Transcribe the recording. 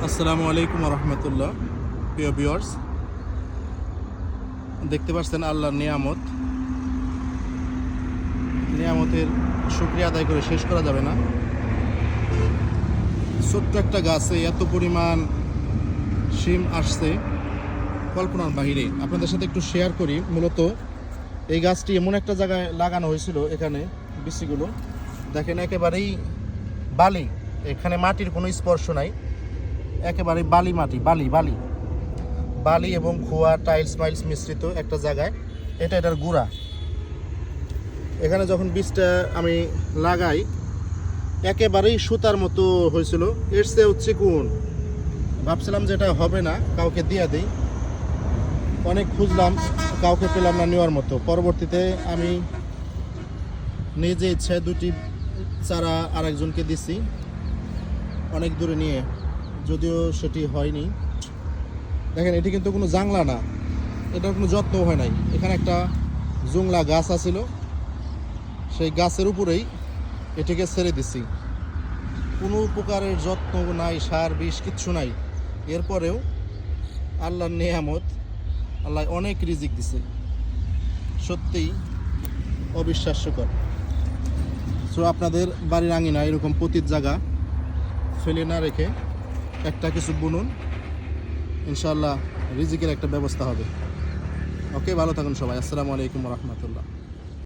আসসালামু আলাইকুম রহমতুল্লাহ। প্রিয় ভিউয়ার্স, দেখতে পাচ্ছেন আল্লাহর নিয়ামতের শুকরিয়া আদায় করে শেষ করা যাবে না। ছোট্ট একটা গাছে এত পরিমাণ শিম আসছে কল্পনার বাহিরে। আপনাদের সাথে একটু শেয়ার করি। মূলত এই গাছটি এমন একটা জায়গায় লাগানো হয়েছিল, এখানে বিচিগুলো দেখেন একেবারেই বালি, এখানে মাটির কোনো স্পর্শ নাই, একেবারে বালি মাটি, বালি বালি বালি এবং খোয়া টাইলস মাইলস মিশ্রিত একটা জায়গায়। এটার গুঁড়া। এখানে যখন বীজটা আমি লাগাই একেবারেই সুতার মতো হয়েছিল, এর চেয়ে হচ্ছে কোন ভাবছিলাম যে এটা হবে না, কাউকে দিয়ে দিই। অনেক খুঁজলাম, কাউকে পেলাম না নেওয়ার মতো। পরবর্তীতে আমি নিজে ইচ্ছায় দুটি চারা আরেকজনকে দিছি অনেক দূরে নিয়ে, যদিও সেটি হয়নি। দেখেন এটি কিন্তু কোনো জাংলা না, এটার কোনো যত্ন হয় নাই। এখানে একটা জুংলা গাছ আছিল, সেই গাছের উপরেই এটিকে ছেড়ে দিছি। কোনো প্রকারের যত্ন নাই, সার বিষ কিচ্ছু নাই। এরপরেও আল্লাহর নেয়ামত, আল্লাহ অনেক রিজিক দিছে, সত্যিই অবিশ্বাস্যকর। সো আপনাদের বাড়ির আঙিনা এরকম পতিত জায়গা ফেলে না রেখে একটা কিছু বুনুন, ইনশাআল্লাহ রিজিকের একটা ব্যবস্থা হবে। ওকে, ভালো থাকুন সবাই। আসসালামু আলাইকুম রহমতুল্লাহ।